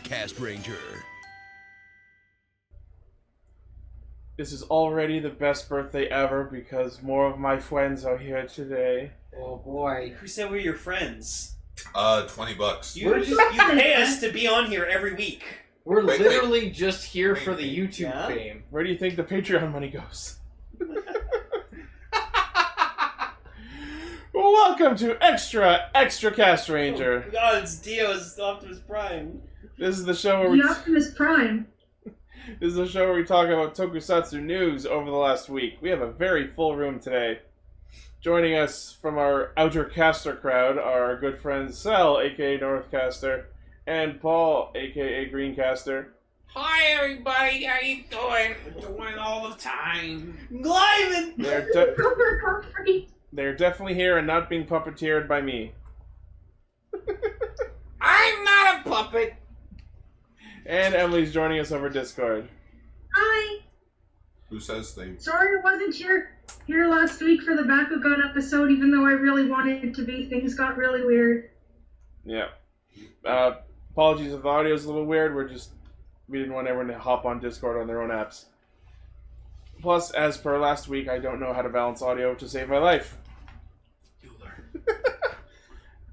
Castranger. This is already the best birthday ever because more of my friends are here today. Oh boy. Who said we're your friends? $20. You pay us to be on here every week. We're literally just here for the YouTube fame. Where do you think the Patreon money goes? Welcome to Extra Castranger. Oh God, it's Dio's Optimus Prime. This is the show where Optimus Prime. This is the show where we talk about tokusatsu news over the last week. We have a very full room today. Joining us from our outer caster crowd are our good friends Sel, aka Northcaster, and Paul, aka Greencaster. Hi everybody, how you doing? Doing all the time. Glyman! They're definitely here and not being puppeteered by me. I'm not a puppet. And Emily's joining us over Discord. Hi. Who says they... Sorry I wasn't here last week for the Bakugan episode, even though I really wanted to be. Things got really weird. Yeah. Apologies if the audio's a little weird. We didn't want everyone to hop on Discord on their own apps. Plus, as per last week, I don't know how to balance audio to save my life. You learn.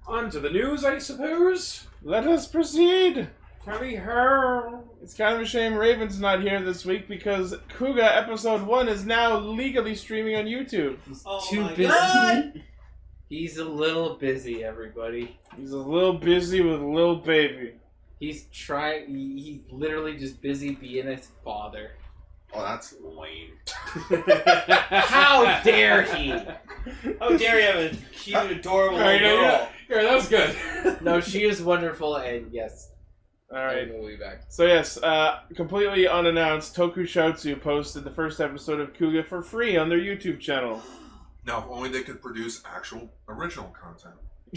On to the news, I suppose. Let us proceed. Tally her. It's kind of a shame Raven's not here this week because Kuga Episode 1 is now legally streaming on YouTube. Oh Too my busy. God. He's a little busy, everybody. He's a little busy with Lil Baby. He's literally just busy being a father. Oh, that's lame. How dare he? How dare you have a cute, adorable Alright, little girl? yeah, that was good. No, she is wonderful, and yes. Alright. We'll be back. So yes, completely unannounced, Tokusatsu posted the first episode of Kuga for free on their YouTube channel. Now, if only they could produce actual original content.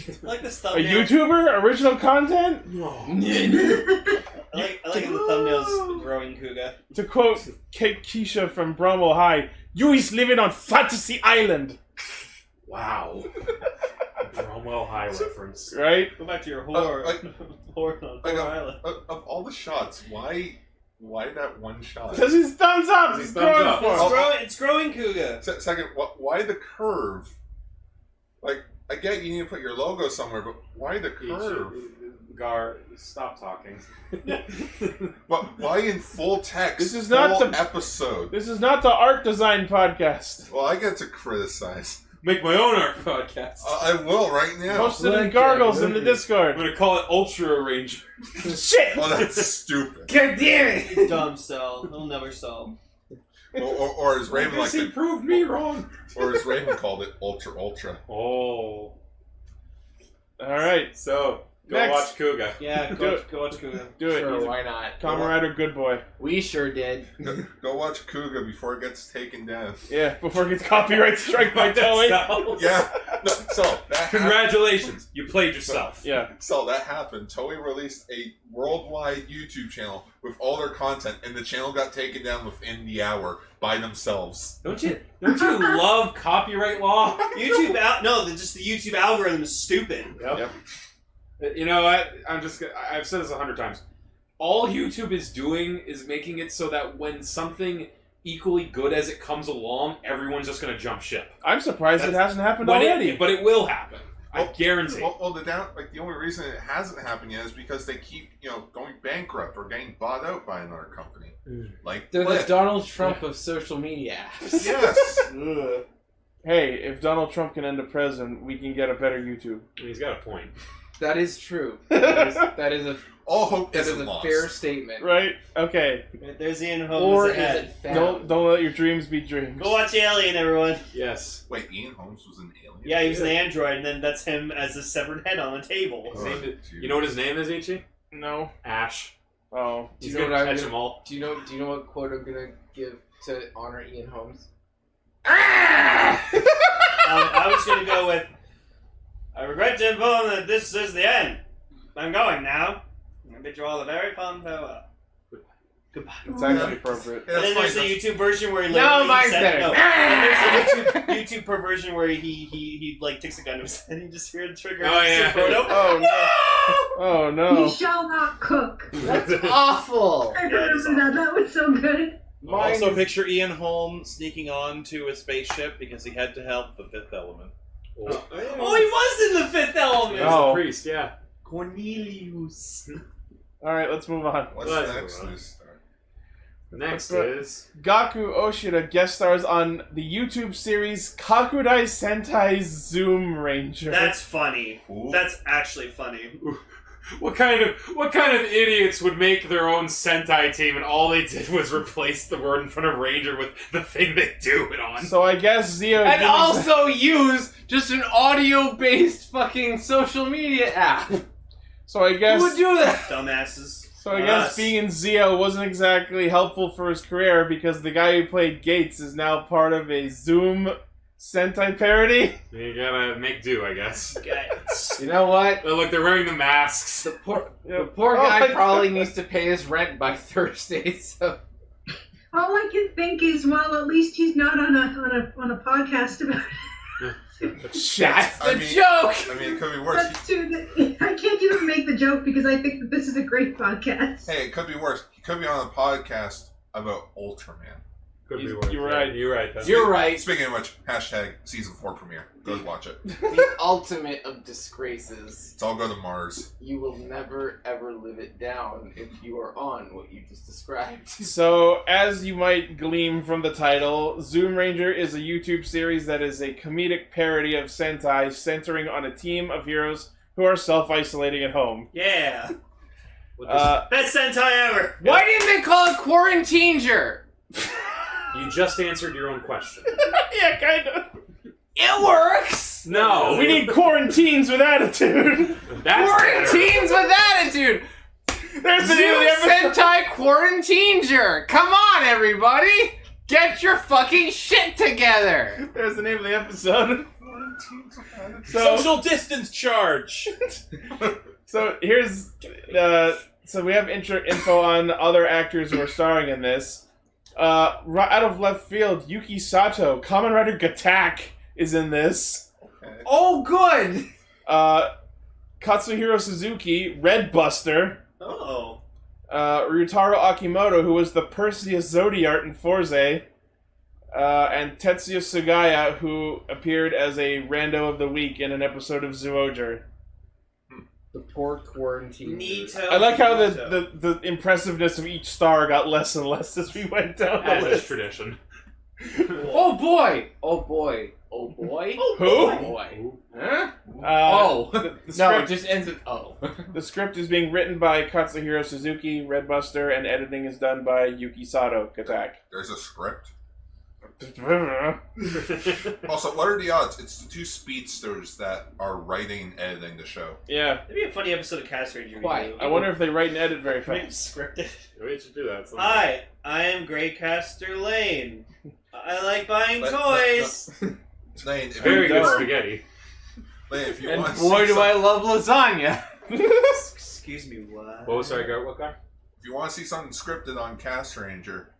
I like this A thumbnail. YouTuber? Original content? No. I like the thumbnails growing Kuga. To quote Kate Keisha from Bromo High, "You is living on Fantasy Island." Wow. Cromwell High reference. Right? Go back to your whore. Whore on Whore Island. Of all the shots, why that one shot? Because he's thumbs up! He's He's thumbs growing up. for him. It's growing Kuga. Second, why the curve? Like, I get you need to put your logo somewhere, but why the curve? Gar, stop talking. Why in full text? This is not full the- episode. This is not the art design podcast. Well, I get to criticize. Make my own art podcast. I will right now. Posted in Gargles in the I'm Discord. gonna call it Ultra Ranger. Shit! Oh, that's stupid. God damn it! You dumb cell. He'll never sell. Or as Raven I guess he to, proved me wrong. or as Raven called it, Ultra. Oh. Alright, So, go Next. watch Kuga. Yeah, Do go it. watch Kuga. do it. Sure, He's a why not? Kamen Rider good boy. We sure did. Go watch Kuga before it gets taken down. Yeah, before it gets copyright strike by Toei. Yeah. No, so that happened. Congratulations, you played yourself. Yeah. So that happened. Toei released a worldwide YouTube channel with all their content, and the channel got taken down within the hour by themselves. Don't you love copyright law? YouTube just the YouTube algorithm is stupid. Yep. You know what? I've said this 100 times. All YouTube is doing is making it so that when something equally good as it comes along, everyone's just going to jump ship. I'm surprised it hasn't happened But already. but it will happen. I Well, guarantee. Well, the only reason it hasn't happened yet is because they keep, going bankrupt or getting bought out by another company. Like They're the Flip. Donald Trump of social media apps. Yes. Hey, if Donald Trump can end up president, we can get a better YouTube. He's got a point. That is true. That is a All hope that is isn't a lost. fair statement. Right? Okay. There's Ian Holmes Or is ahead. it found? Don't let your dreams be dreams. Go watch Alien, everyone. Yes. Wait, Ian Holmes was an alien? Yeah, he was an android, and then that's him as a severed head on a table. Oh, Name it- geez. You know what his name is, Ichi? No. Ash. Oh. Do He's you know gonna what I'm catch gonna- them all. Do you know what quote I'm gonna give to honor Ian Holmes? I was going to go with, I regret to inform that this is the end. I'm going now. I bid you all a very fond farewell. Goodbye. It's actually appropriate. Yeah, And then that's there's the fine. YouTube version where he No, literally mine's said, better. no. And there's the YouTube version where he like takes a gun to his head and you just hear the trigger. Oh, yeah. Frodo. Oh, no. Oh, You no. shall not cook. That's awful. I Yeah, it is remember that. That was so good. Mine Also, is- picture Ian Holm sneaking on to a spaceship because he had to help the Fifth Element. Oh, Oh, he was in the Fifth Element. Oh. the priest, yeah. Cornelius. Alright, let's move on. What's Let's next move on. news? Next is... Gaku Oshida guest stars on the YouTube series Kakudai Sentai Zoom Ranger. That's funny. Ooh. That's actually funny. What kind of idiots would make their own Sentai team and all they did was replace the word in front of Ranger with the thing they do it on? So I guess Zio And didn't- also use just an audio-based fucking social media app. So I guess Who would do that? Dumbasses. So I guess Us. being in Zio wasn't exactly helpful for his career because the guy who played Gates is now part of a Zoom Sentai parody. You gotta make do, I guess. Guys. You know what? Oh, look, they're wearing the masks. The poor Oh, guy my probably God. needs to pay his rent by Thursday, so... All I can think is, well, at least he's not on a podcast about it. Shit. That's the I mean- joke! I mean, it could be worse. That's too. I can't even make the joke because I think that this is a great podcast. Hey, it could be worse. He could be on a podcast about Ultraman. Could be You- worse. you're Yeah, right. You're right. You're right. Speaking of which, hashtag season 4 premiere. Go watch it. The ultimate of disgraces. Let's all go to Mars. You will never ever live it down if you are on what you just described. So, as you might glean from the title, Zoom Ranger is a YouTube series that is a comedic parody of Sentai centering on a team of heroes who are self-isolating at home. Yeah. Uh, Best Sentai ever. Why didn't they call it Quarantenger? You just answered your own question. yeah, kind of. It works! No, We need Quaranteens with attitude. That's Quaranteens with attitude! There's the name of the Zoom episode. Sentai Quarantenger! Come on, everybody! Get your fucking shit together! There's the name of the episode. So, Social distance charge! so here's so we have info on other actors who are starring in this. Right out of left field, Yuki Sato, Kamen Rider Gattack, is in this. Oh, good! Katsuhiro Suzuki, Red Buster. Oh. Ryutaro Akimoto, who was the Perseus Zodiart in Forze. And Tetsuya Sugaya, who appeared as a rando of the week in an episode of Zoojer. The poor quarantine. Nito. I like how the impressiveness of each star got less and less as we went down the As is list. tradition. Oh boy! Oh boy! Oh boy! Who? Oh boy! Huh? Oh! The No, it script, just ends with oh. the script is being written by Katsuhiro Suzuki, Red Buster, and editing is done by Yuki Sato, Gattack. There's a script. Also, what are the odds? It's the two speedsters that are writing and editing the show. Yeah, That'd be a funny episode of Cast Ranger. we Why? do. I wonder if they write and edit very Maybe fast. scripted. We should do that. sometime. Hi, I am Greycaster Lane. I like buying Let- toys. Lane, if Very you, good Go. spaghetti. Lane, if you And want to boy, see do I love lasagna! Excuse me, what? What was sorry, go what guy? if you want to see something scripted on Cast Ranger,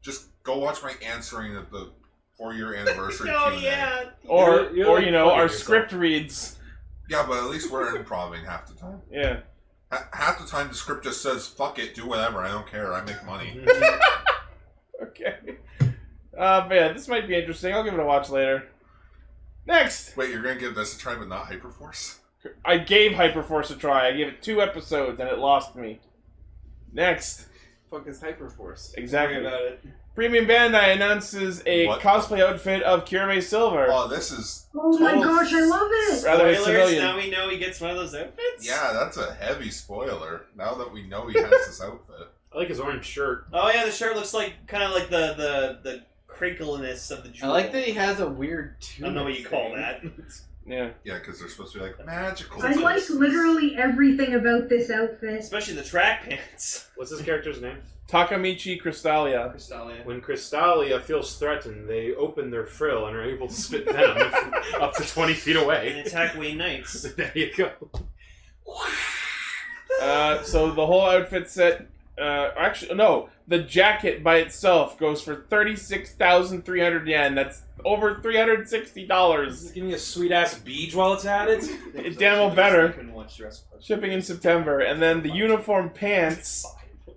just go watch my answering of the 4-year anniversary Oh Q&A. yeah. Or, You're or like you know, fucking our yourself. script reads. Yeah, but at least we're improvising half the time. Yeah. Half the time the script just says, fuck it, do whatever, I don't care, I make money. Okay. But yeah, this might be interesting. I'll give it a watch later. Next! Wait, you're gonna give this a try but not Hyperforce? I gave Hyperforce a try. I gave it 2 episodes and it lost me. Next. Fuck is Hyperforce? Exactly. Worry about it. Premium Bandai announces a What? cosplay outfit of Kirame Silver. Oh, this is... Oh my total- gosh, I love it! Rather Spoilers, civilian. now we know he gets one of those outfits? Yeah, that's a heavy spoiler, now that we know he has this outfit. I like his orange shirt. Oh yeah, the shirt looks like kind of like the crinkliness of the I jewel. like that he has a weird I tunic. don't know what you call thing. that. Yeah. Yeah, because they're supposed to be like, magical. I like literally everything about this outfit. Especially the track pants. What's his character's name? Takamichi Crystalia. Crystalia. When Crystalia feels threatened, they open their frill and are able to spit venom up to 20 feet And away. attack Wayne Knights. There you go. So the whole outfit set Actually, no. The jacket by itself goes for 36,300 yen. That's over $360. Give me a sweet ass beach while it's at it. It's damn well better. Couldn't watch Jurassic Park. Shipping in September, and then the uniform pants,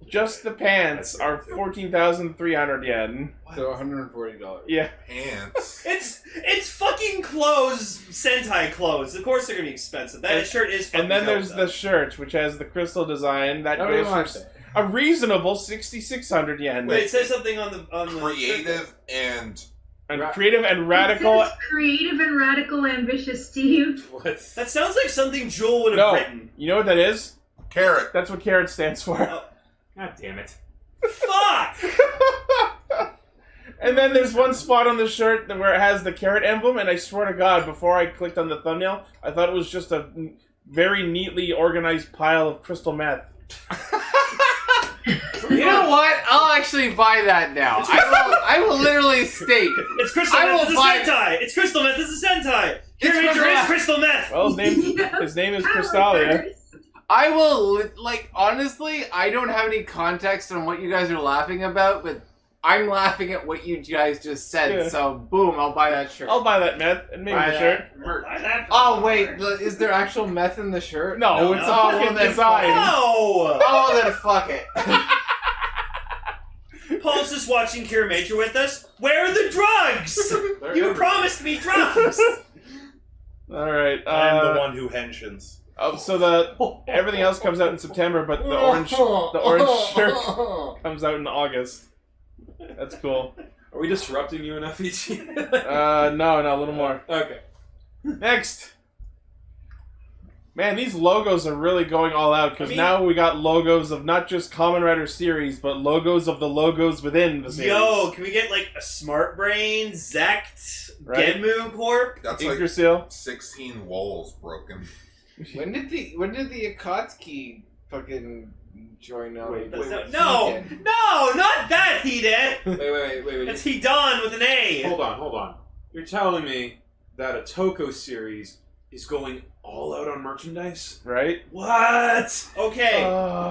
just the pants, are 14,300 yen. So $140. Yeah. Pants. It's fucking clothes, Sentai clothes. Of course they're gonna be expensive. That shirt is fucking And then there's dope, though. the shirt, which has the crystal design that Nobody goes wants for it. a reasonable 6,600 yen. Wait, it says something on the Creative and And creative and radical. It says creative and radical, ambitious, Steve. What? That sounds like something Joel would have No, written. you know what that is? carrot. That's what carrot stands for. God damn it. Fuck! And then there's one spot on the shirt where it has the carrot emblem, and I swear to God, before I clicked on the thumbnail, I thought it was just a very neatly organized pile of crystal meth. You know what? I'll actually buy that now. I will literally state. It's crystal I meth. will This is buy- Sentai. It's crystal meth. This is Sentai. It's Here crystal is meth. crystal meth. Well, his name is Crystalia. Powers. I will, like, honestly, I don't have any context on what you guys are laughing about, but I'm laughing at what you guys just said, Yeah. so boom, I'll buy that shirt. I'll buy that meth and maybe Buy the that shirt. merch. Buy that. Oh, wait, is there actual meth in the shirt? No, it's a Oh, fucking well, then design. No! Oh, then fuck it. Paul's just watching Cure Major with us. Where are the drugs? You promised me drugs. All right. I'm the one who henshins. So everything else comes out in September, but the orange shirt comes out in August. That's cool. Are we disrupting you enough, Ichi? No, a little more. Okay. Next. Man, these logos are really going all out, because now we got logos of not just Kamen Rider series, but logos of the logos within the series. Yo, can we get like a Smart Brain, Zect, Right. Genmu Corp? That's like Yggdrasil. 16 walls broken. When did the Akatsuki fucking join up? Wait, That's wait, no, not that Hiden. Wait. It's Hidan with an A. Hold on. You're telling me that a Toko series is going all out on merchandise? Right? What? Okay,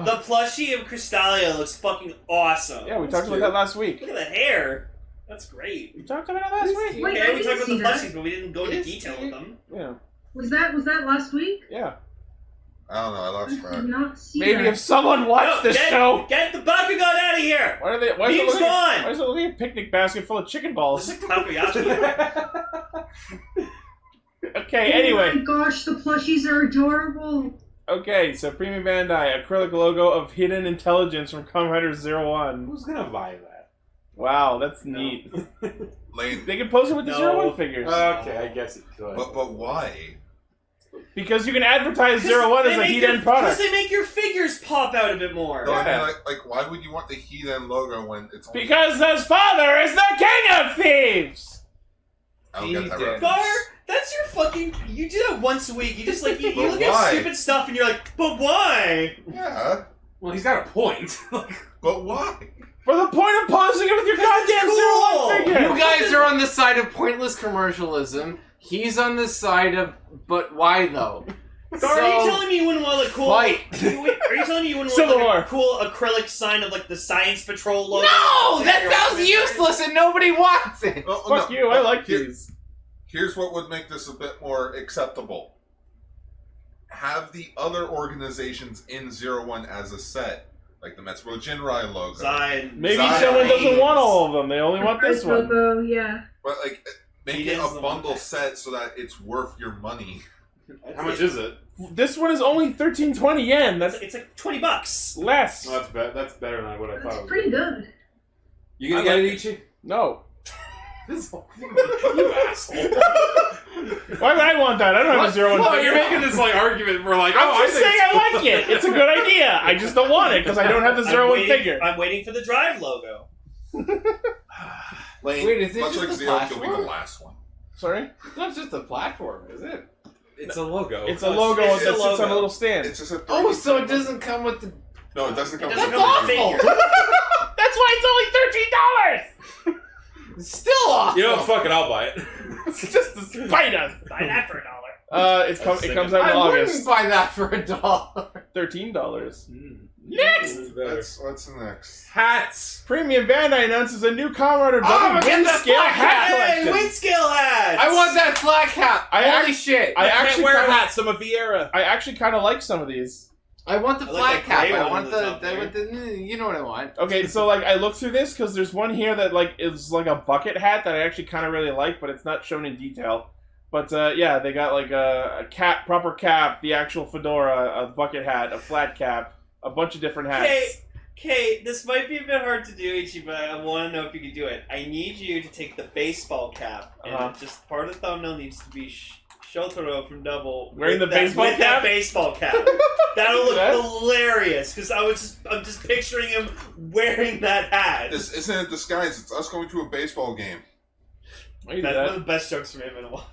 the plushie of Crystalia looks fucking awesome. Yeah, we talked about that last week. Look at the hair. That's great. We talked about it last week. Wait, Okay, I we didn't talked about see the that. plushies, but we didn't go into Yes, detail with them. Yeah. Was that last week? Yeah. I don't know, I I lost did track. not see Maybe that. if someone watched this show. Get the Bakugan out of here! Why is it Beam's looking? gone! Why is it looking like a picnic basket full of chicken balls? It's like Takoyaki. Okay, Oh anyway. my gosh, the plushies are adorable. Okay, so Premium Bandai, acrylic logo of Hidden Intelligence from Kamen Rider 01. Who's gonna buy that? Wow, that's neat. Lane, They can pose it with the No. 01 figures. Okay, I guess it could. but why? Because you can advertise 01 as a Hidden product. Because they make your figures pop out a bit more. No, I Yeah. mean, like, why would you want the Hiden logo when it's only... Because his father is the king of thieves! I don't get that He did. reference. Gar, that's your fucking. You do that once a week. You just like you But look at why? stupid stuff and you're like, but why? Yeah, Well, he's got a point. but why? For the point of posing it with your 'Cause it's goddamn cool! 01 figure! You guys are on the side of pointless commercialism. He's on the side of, but why though? Gar, are you telling me you wouldn't want a cool? Fight. Are you telling me you wouldn't Civil want War. like a cool acrylic sign of like the Science Patrol logo? No, that sounds useless and nobody wants it. Oh, Fuck no, you, I like here- these. Here's what would make this a bit more acceptable. Have the other organizations in 01 as a set. Like the Metsuro Jinrai logo. Sign. Maybe Sign. someone doesn't want all of them, they only want this one. Logo, yeah. But like, make He it is a the bundle one. set so that it's worth your money. How much is it? This one is only 1320 yen, that's It's like $20. less. Oh, that's better than what I thought it That's was. pretty good. You gonna I get like it, Ichi? No. You asshole. Why would I want that? I don't have a 01 Well, figure. you're making this like argument for like, I'm oh, just I think saying I like it. It's a good idea. I just don't want it because I don't have the 01 figure. I'm waiting for the Drive logo. Lane, Wait, is it much just like the Zero, you'll be the platform? last one. Sorry? It's not just a platform, is it? It's a logo. It's a logo that It's a sits on logo. a little stand. It's just a Oh, 3D so it symbol. doesn't come with the. No, it doesn't come It with doesn't the come with the figure. figure. That's why it's only $13! It's still awful. You know, fuck it, I'll buy it. It's just to spite us. Buy that for $1. It comes out in I August. wouldn't buy that for $1. $13. Next! What's next? Hats! Premium Bandai announces a new Kamen Rider I'm double gonna get wind that scale flat hat hat. Hey, collection. wind scale hats! I want that flat cap. Holy shit! I I can't actually wear kinda- hats. I'm a Vieira. I actually kind of like some of these. I want the I flat like that cap. gray I one want on the top the you know what I want. Okay, so like I looked through this because there's one here that like is like a bucket hat that I actually kind of really like, but it's not shown in detail. But yeah, they got like a cap, proper cap, the actual fedora, a bucket hat, a flat cap, a bunch of different hats. Okay, this might be a bit hard to do, Ichi, but I want to know if you can do it. I need you to take the baseball cap, and just part of the thumbnail needs to be Shotaro from Double Wearing with the baseball with cap? that baseball cap. That'll look That? hilarious because I'm just picturing him wearing that hat. This isn't a disguise. It's us going to a baseball game. I can do That's one that. of the best jokes from him in a while.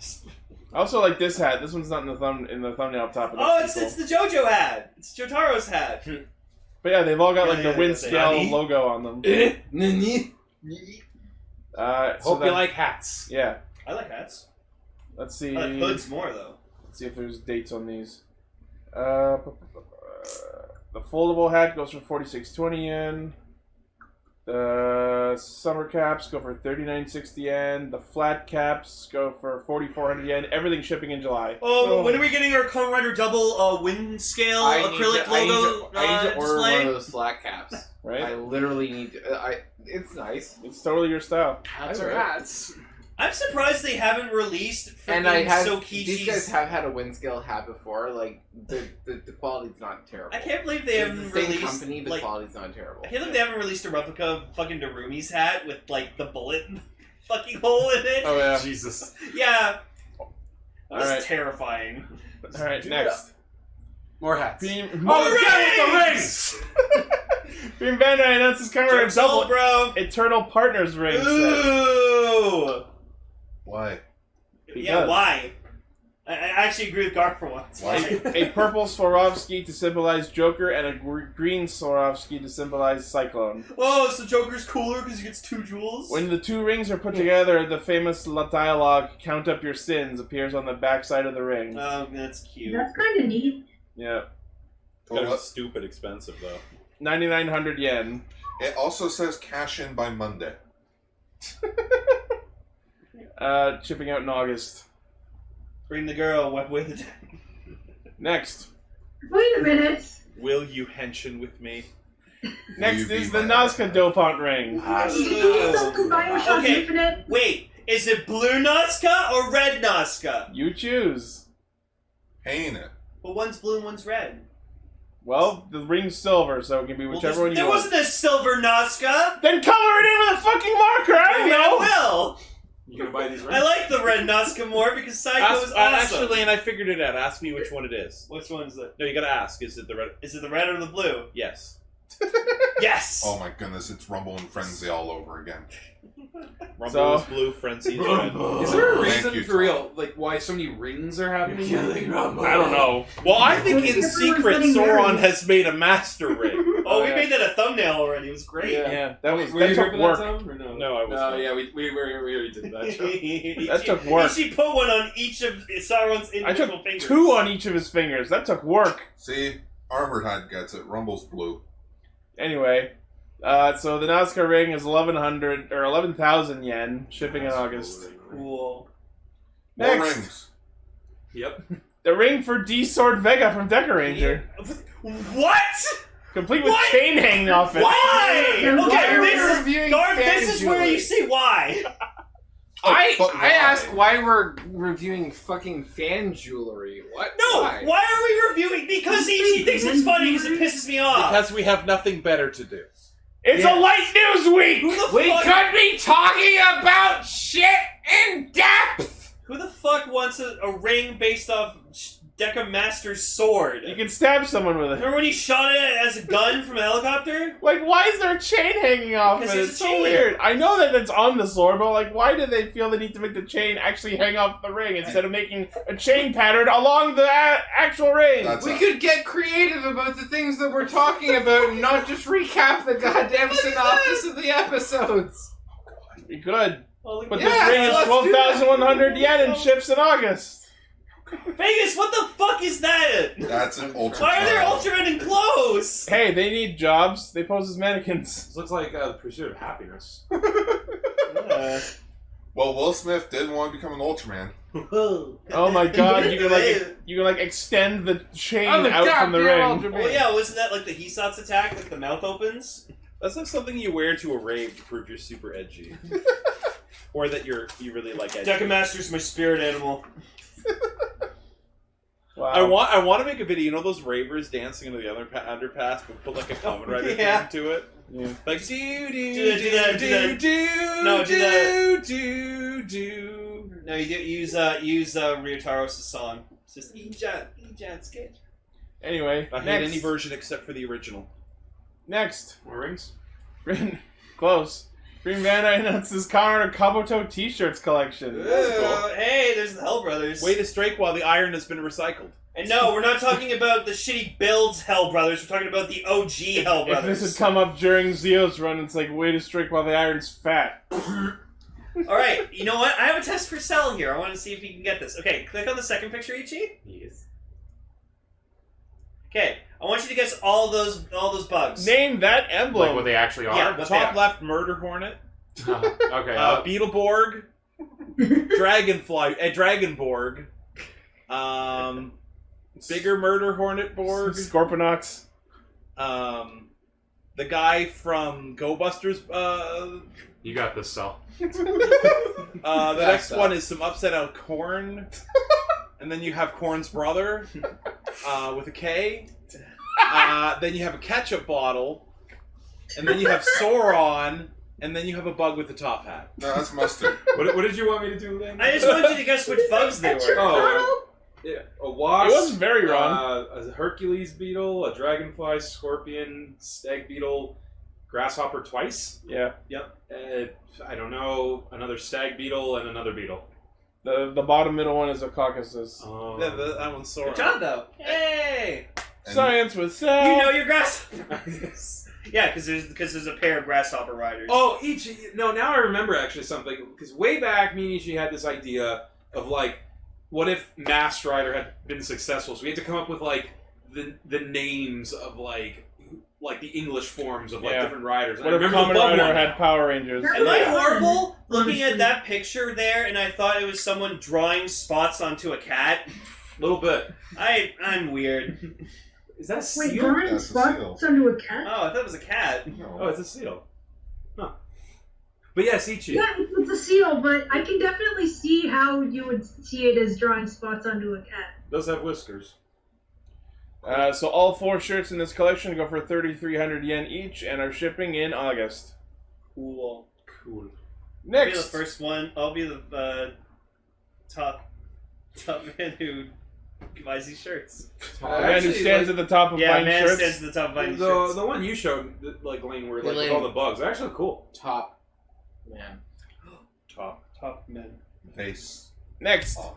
I also like this hat. This one's not in the thumbnail up top. But Oh, that's it's pretty the JoJo hat. It's Jotaro's hat. cool. But yeah, they've all got like Yeah, the yeah, wind that's it. scale Nani? logo on them. Nani? So Hope that- you like hats. Yeah. I like hats. Let's see. I like hoods more though. Let's see if there's dates on these. The foldable hat goes for 46.20 yen. The summer caps go for 39.60 yen. The flat caps go for 4,400 yen. Everything shipping in July. Oh, when are we getting our Kamen Rider double wind scale acrylic logo I need to order display? one of those flat caps. Right? I literally need to. It's nice. It's totally your style. Hats I are wear it. hats. I'm surprised they haven't released And I have Sokishi's. these guys have had a wind scale hat before. Like the quality's not terrible. I can't believe they It's haven't the same released. company, the like, quality's not terrible. I can't believe they haven't released a replica of fucking Darumi's hat with like the bullet fucking hole in it. Oh yeah. Jesus. Yeah, that was Alright. terrifying. All right, next. More hats. Beam. Oh, the rings! Beam Bandai announces Kamen Rider Joke's all, double bro. Eternal Partners ring set. Ooh. Why? Yeah, Because. why? I actually agree with Gar for once. Why? A purple Swarovski to symbolize Joker and a green Swarovski to symbolize Cyclone. Oh, so Joker's cooler because he gets 2 jewels? When the two rings are put together, the famous dialogue, "Count up your sins," appears on the backside of the ring. Oh, that's cute. That's kind of neat. Yeah. Well, Kind of stupid expensive, though. 9,900 yen. it also says cash in by Monday. Shipping out in August. Bring the girl, wipe away the dead. Next. Wait a minute. Will you henshin with me? Next You be is the my Nazca Dopant ring. Is it still Bioshock Okay. Infinite? Wait, is it blue Nazca or red Nazca? You choose. Paying it. Well, one's blue and one's red. Well, the ring's silver, so it can be whichever one you there want. wasn't a silver Nazca! Then color it in with a fucking marker, I don't Maybe know! I will! You gonna buy these rings? I like the red Nazca more because Psycho is awesome. Actually, and I figured it out. Ask me which one it is. Which one is it? No, you gotta ask. Is it the red? Is it the red or the blue? Yes. Yes! Oh my goodness, it's Rumble and Frenzy all over again. Rumble So- is blue, Frenzy is red. Is there a Thank reason you, for Tom. real, like why so many rings are happening? I don't know. Well, I think in Everyone's secret, getting Sauron married. has made a master ring. Oh, we yeah. made that a thumbnail already. It was great. Yeah, that was Were that you took here for work. that, Tom, or no? No, I was No, not. yeah, we already did that. Show. That took work. She put one on each of Sauron's I individual took fingers. 2 on each of his fingers. That took work. See, Armored Head gets it. Rumble's blue. Anyway, so the Nazca ring is 1,100 or 11,000 yen, shipping in August. Cool. More Next. rings. Yep. The ring for D Sword Vega from Deca Ranger, What? complete with What? chain hanging off it. Why? Why Okay, are we this is reviewing Garth, fan this is where jewelry? you see why. I But why? ask why we're reviewing fucking fan jewelry. What? No, Why? why are we reviewing? Because he thinks it's funny because it pisses me off. Because we have nothing better to do. It's Yes. a light news week. Who the We fuck? could be talking about shit in depth. Who the fuck wants a ring based off Deca Master's sword? You can stab someone with it. Remember when he shot it as a gun from a helicopter? Like, why is there a chain hanging off Because it? it's It's a so chain. weird. I know that it's on the sword, but like, why do they feel the need to make the chain actually hang off the ring instead of making a chain pattern along the actual ring? That's We a- could get creative about the things that we're talking about and not just recap the goddamn synopsis of the episodes. We could. Oh, look But at Yeah, this ring is let's do that. 12,100 yen and ships in August. Vegas, what the fuck is that? That's an ultra. Why are there Ultramen in clothes? Hey, they need jobs. They pose as mannequins. This looks like the pursuit of happiness. Well, Will Smith did want to become an Ultraman. Oh my god, you can like extend the chain out from the ring. Well, yeah, wasn't that like the Hisatsu attack? Like the mouth opens? That's like something you wear to a rave to prove you're super edgy. Or that you really like edgy. Deca Master's my spirit animal. Wow. I want to make a video. You know those ravers dancing into the other underpass, but put like a Kamen Rider Yeah. theme to it. Yeah. Like Do that. No, you use Ryutaro's song. It's just Ijan sketch. Anyway, I hate next. any version except for the original. Next. More rings? Close. Green Bandai announces Kamen Rider Kabuto t-shirts collection. Ooh, hey, there's the Hell Brothers. Way to strike while the iron has been recycled. And no, we're not talking about the shitty builds Hell Brothers. We're talking about the OG Hell If Brothers. this had come up during Zio's run, it's like, way to strike while the iron's fat. Alright, you know what? I have a test for Cell here. I want to see if you can get this. Okay, click on the second picture, Ichi. Yes. Okay, I want you to guess all those bugs. Name that Like emblem. what they actually are? Yeah. What they Top are. left, Murder Hornet. Okay. Beetleborg. Dragonfly. Dragonborg. Bigger Murder Hornet Borg. Scorponox. The guy from Go Busters. You got this, Cell. The next one is some upside down corn. And then you have Corn's brother with a K. Then you have a ketchup bottle. And then you have Sauron. And then you have a bug with the top hat. No, that's mustard. What did you want me to do then? I just want you to guess which bugs they were. Oh, yeah. A wasp. It wasn't very wrong. A Hercules beetle, a dragonfly, scorpion, stag beetle, grasshopper twice. Yeah. I don't know. Another stag beetle and another beetle. The bottom middle one is a Caucasus. Yeah, that one's Sauron. Good job, though. Hey! And Science with Sal. You know your grass. Yeah, because there's a pair of grasshopper riders. Oh, Ichi. No, now I remember actually something. Because way back, me and Ichi had this idea of like, what if Masked Rider had been successful? So we had to come up with like the names of like the English forms of like Yeah. different riders. And What I if remember Kamen the bug Rider one had now. Power Rangers? Am I horrible looking at that picture there and I thought it was someone drawing spots onto a cat? A little bit. I'm weird. Is that a Wait, seal? drawing That's a spots seal. onto a cat? Oh, I thought it was a cat. Oh, it's a seal. Huh. But yes, Ichi. Yeah, it's a seal, but I can definitely see how you would see it as drawing spots onto a cat. Does have whiskers. So all 4 shirts in this collection go for 3,300 yen each and are shipping in August. Cool. Cool. I'll be the Next. first one. I'll be the top man who buys these shirts. The man who stands at the top of Yeah, buying man shirts. stands at the top of buying shirts. The one you showed, like Lane, where like Lane. with all the bugs, they're actually cool. Top man. Top men. Face. Next. Off.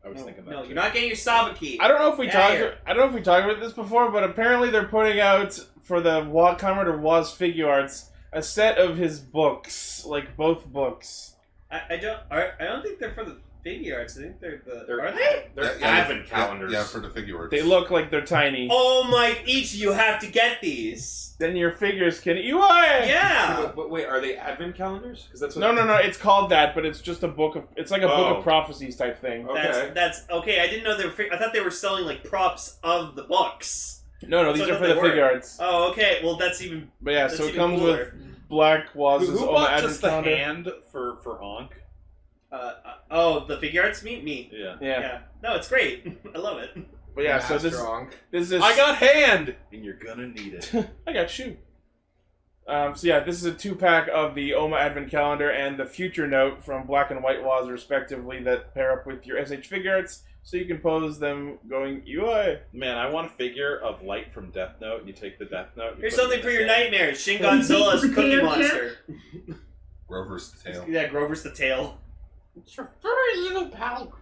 I was thinking that. No, too. you're not getting your Sabaki. I don't know if we Yeah, talked. here. I don't know if we talked about this before, but apparently they're putting out for the Kamen Rider Waz Figure Arts a set of his books, like both books. I don't think they're for the figure arts. I think they're the. They're Are they? They're Yeah, advent calendars. Yeah, for the figure arts. They look like they're tiny. Oh my! Each you have to get these. Then your figures can. UI. Yeah. But wait, are they advent calendars? Because that's what. No. It's called that, but it's just a book of. It's like a book Oh. of prophecies type thing. Okay. That's okay. I didn't know they were. I thought they were selling like props of the books. No, these So are for they the were. figure arts. Oh, okay. Well, that's even. But yeah, That's so it even comes cooler. with Black Waz's Who Oma bought Advent just the calendar. hand for Ankh? Oh, the figure arts? Me. Yeah. Yeah. No, it's great. I love it. But yeah, so this Strong. is. I got hand, and you're gonna need it. I got shoe. So yeah, this is a 2-pack of the Oma Advent Calendar and the Future Note from Black and White Waz, respectively, that pair up with your SH Figure Arts, so you can pose them going UI. Man, I want a figure of Light from Death Note, and you take the Death Note. And Here's put it something in for his your hand. nightmares. Shin Godzilla's Cookie Potato Monster. Grover's tail. Yeah, Grover's the tail. It's your furry little pal.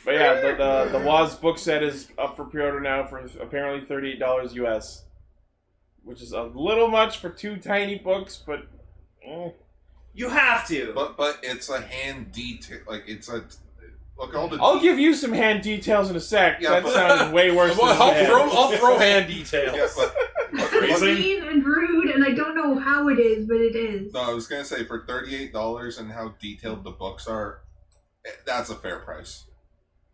But yeah, the Waz book set is up for pre-order now for apparently $38 US, which is a little much for 2 tiny books, but You have to. But it's a hand detail. Like it's a. Look, all the I'll give you some hand details in a sec. Yeah, That but- sounded way worse than I'll throw hand details. Yeah, but It's mean and rude, and I don't know how it is, but it is. no, I was gonna say for $38 and how detailed the books are, that's a fair price,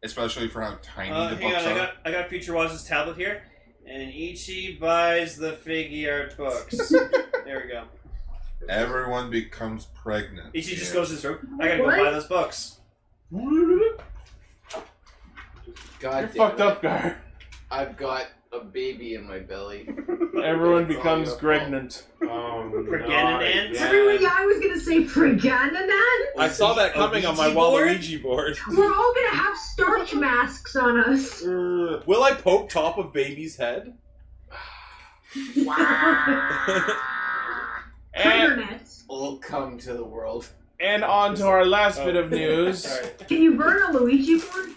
especially for how tiny the Hang books on, are. I got Future Watch's tablet here, and Ichi buys the figgy art books. There we go. Everyone becomes pregnant. Ichi just Yeah. goes to his room. I gotta go What? buy those books. God You're damn fucked it. up, Gar. I've got a baby in my belly. Everyone It's all becomes your fault. pregnant. Pregnant. Everyone, yeah, I was gonna say Pragananan. I saw that coming on my Ouija board? Waluigi board. We're all gonna have starch masks on us. Will I poke top of baby's head? And, Triggernets. Will come to the world. and on to our last bit of news. Sorry. Can you burn a Luigi board?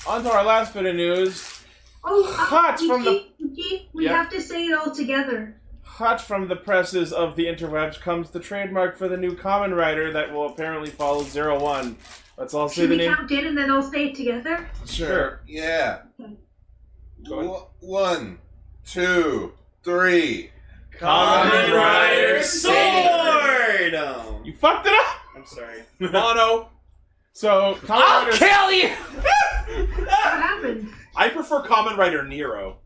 On to our last bit of news. Oh, Hot from the- Ichi, we Yep. have to say it all together. Hot from the presses of the interwebs comes the trademark for the new Kamen Rider that will apparently follow 01. Let's all say Should the we name. count in and then all say it together? Sure. Yeah. Go 1, 2, 3. Kamen Rider Sword! Oh, You fucked it up! I'm sorry. Mono. So, Kamen Rider... kill you! What happened? I prefer Kamen Rider Nero.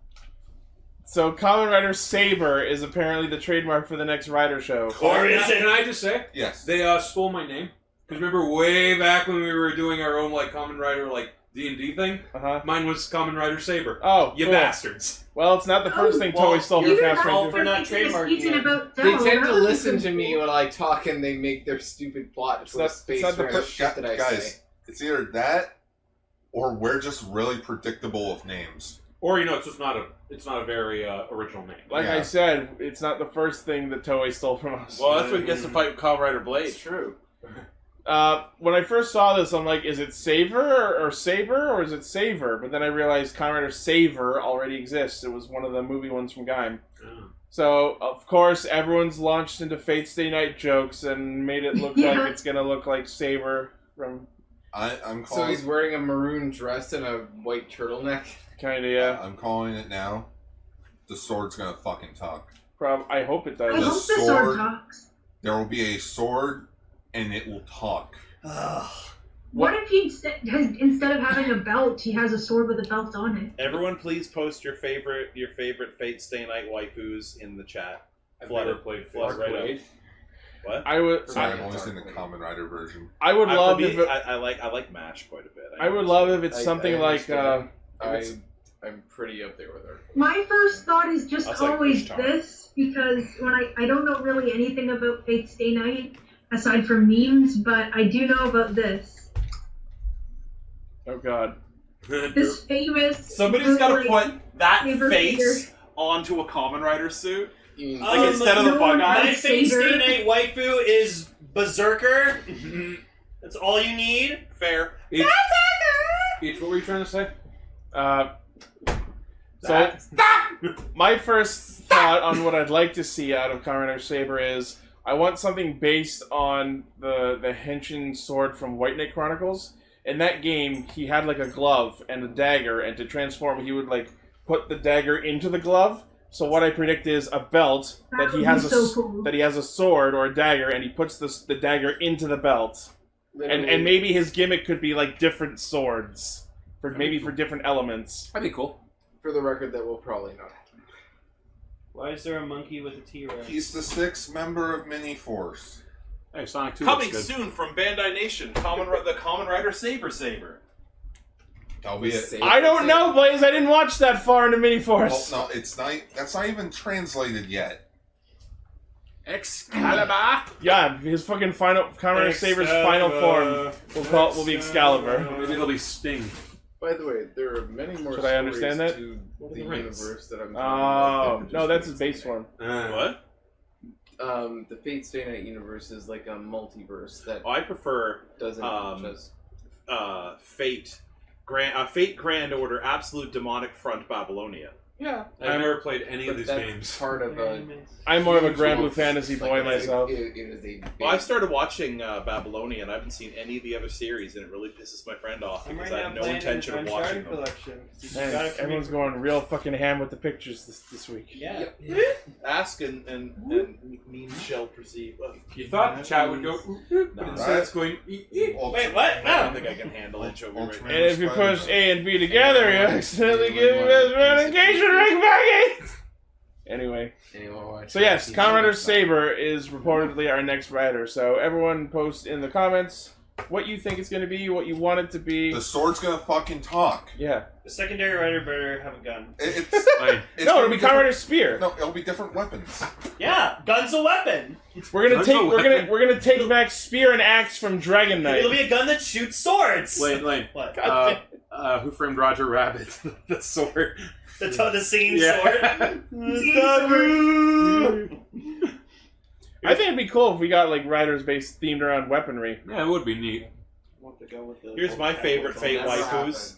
So, Kamen Rider Sabre is apparently the trademark for the next Rider show. Or is it? Can I just say Yes. they stole my name? Because remember way back when we were doing our own like Kamen Rider like D&D thing, Uh-huh. mine was Kamen Rider Saber. Oh, You cool. bastards! Well, it's not the first thing well, Toei stole from You Cast all Ranger. for not trademarking it. About They Dell. tend That to was listen to pretty me cool. when I talk and they make their stupid plot It's for not- space it's not the for per- shit that I Guys, say. it's either that or we're just really predictable with names. Or it's just not a very original name. Like Yeah. I said, it's not the first thing that Toei stole from us. Well, that's when he gets to fight with Kamen Rider Blade. True. When I first saw this, I'm like, is it Saber or Saber or is it Saver? But then I realized Kamen Rider Saver already exists. It was one of the movie ones from Gaim. Oh. So, of course, everyone's launched into Fate Stay Night jokes and made it look Yeah. like it's gonna look like Saber from I'm So calling. he's wearing a maroon dress and a white turtleneck. kinda, yeah. I'm calling it now. The sword's gonna fucking talk. I hope it I does. hope the sword- sword talks. There will be a sword, and it will talk. What if he instead of having a belt, he has a sword with a belt on it? Everyone, please post your favorite Fate Stay Night waifus in the chat. I've Flutter. never played Flutter Fate. right up. What? I would. Sorry, I- I've only seen the Kamen Rider version. I would love For me, if it, I like MASH quite a bit. I would love if it's I- something I like. understand. It's- I'm pretty up there with her. My first thought is just That's like always Ishtar. this, because when I don't know really anything about Fate Stay Night aside from memes, but I do know about this. Oh God. This famous. Somebody's got to like, put that Saber face onto a Kamen Rider suit. You mean Like instead of the no, bug my- eyes. My Fate Saber. Stay Night waifu is Berserker. That's all you need. Fair. Each, what were you trying to say? So, my first thought on what I'd like to see out of Kamen Rider Saber is I want something based on the Henshin sword from White Knight Chronicles. In that game, he had like a glove and a dagger, and to transform, he would like put the dagger into the glove. So what I predict is a belt that he would has be a so cool. that he has a sword or a dagger, and he puts the dagger into the belt. And maybe his gimmick could be like different swords for different elements. That'd be cool. For the record, that will probably not happen. Why is there a monkey with a T-Rex? He's the 6th member of Mini Force. Hey, Sonic 2 Coming looks good. soon from Bandai Nation, the Kamen Rider Saber. Albeit, I don't know, Blaze. I didn't watch that far into Mini-Force. well, no, it's not. That's not even translated yet. Excalibur. Yeah, his fucking final Kamen Rider Saber's final form will be Excalibur. Maybe it'll be Sting. By the way, there are many more Should I understand stories that? to What are the the rings? universe that I'm Oh no, that's his base form. What? The Fate Stay Night universe is like a multiverse that Oh, I prefer doesn't just... Fate Grand Order Absolute Demonic Front Babylonia. Yeah. I've never played any of these That's games. part of a. I'm more of a Grand Blue It's Fantasy like boy a- myself. It is a. Well, I started watching Babylonian. I haven't seen any of the other series, and it really pisses my friend off I'm because right I now have no playing intention of Uncharted watching them. Collection. You Man, got it for me everyone's for- going real fucking ham with the pictures this week. Yeah. Ask and mean shall perceive. Well, You thought the chat would go, but instead it's going. Wait, what? I No. don't think I can handle anchovy right now. And if you push A and B together, you accidentally give your best friend an engagement ring back. Anyway, so yes, Kamen Rider Sabre is reportedly our next rider. So everyone post in the comments what you think it's going to be, what you want it to be. The sword's gonna fucking talk. Yeah. The secondary rider better have a gun. It's Fine. No, it'll be Kamen Rider Spear. No, it'll be different weapons. Yeah, gun's a weapon. We're gonna There's take no we're weapon. gonna take back Spear and Axe from Dragon Knight. It'll be a gun that shoots swords. Lane. What? Who Framed Roger Rabbit? The sword. The singing Yeah. sword. I think it'd be cool if we got like riders based themed around weaponry. Yeah, it would be neat. Here's my favorite Fate Never waifus.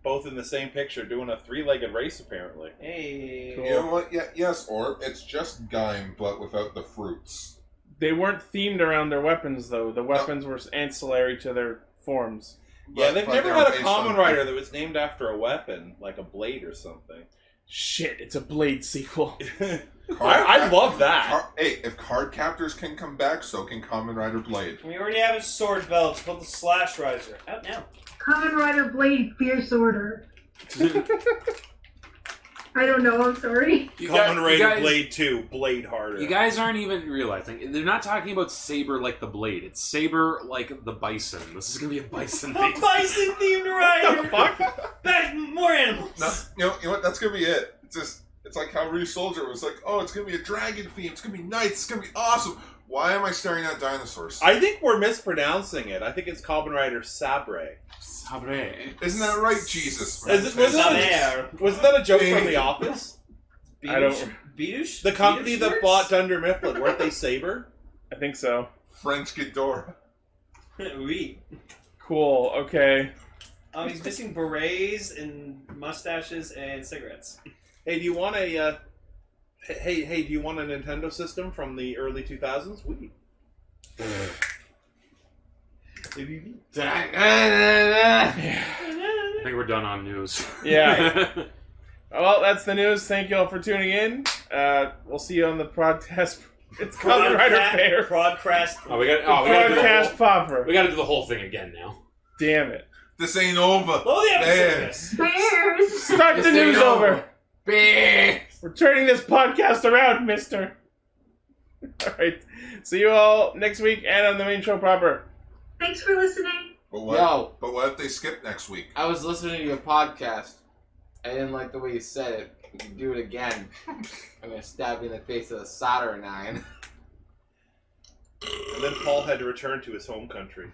Both in the same picture, doing a 3-legged race, apparently. Hey. Cool. You know what? Yeah, yes, or it's just Gaim, but without the fruits. They weren't themed around their weapons though. The weapons were ancillary to their forms. Yeah, they've But never they had were a based Kamen on- Rider that was named after a weapon, like a blade or something. Shit, it's a Blade sequel. I love that. Hey, if card captors can come back, so can Kamen Rider Blade. We already have a sword belt. It's called the Slash Riser. Out now. Kamen Rider Blade Fierce Order. I don't know, I'm sorry. Kamen Rider Blade 2, Blade Harder. You guys aren't even realizing. They're not talking about Saber like the blade. It's Saber like the bison. This is going to be a bison A thing. bison themed rider. Back more animals. No, you know what? That's gonna be it. It's like how Ryu Soldier was like, oh, it's gonna be a dragon theme. It's gonna be nice. It's gonna be awesome. Why am I staring at dinosaurs? I think we're mispronouncing it. I think it's Kamen Rider Sabre. Sabre. Isn't that right, Jesus? Wasn't Sabre. that a joke from The Office? I don't- Beadush? The company Beadush that works? bought Dunder Mifflin, weren't they Sabre? I think so. French Ghidorah. Oui. Cool. Okay. He's missing berets and mustaches and cigarettes. Hey, do you want a Hey, do you want a Nintendo system from the early 2000s? We. I think we're done on news. Yeah. Well, that's the news. Thank you all for tuning in. We'll see you on the podcast. It's Kamen Rider Fair. Prodcast. we got to do the Podcast whole, popper. we got to do the whole thing again now. Damn it. This ain't over. Oh, the Man. episode. Bears! Start the This news ain't over. Bears! We're turning this podcast around, mister. Alright. See you all next week and on the main show proper. Thanks for listening. But what? Yo. But what if they skip next week? I was listening to your podcast. I didn't like the way you said it. You can do it again. I'm gonna stab you in the face with a soldering iron. And then Paul had to return to his home country.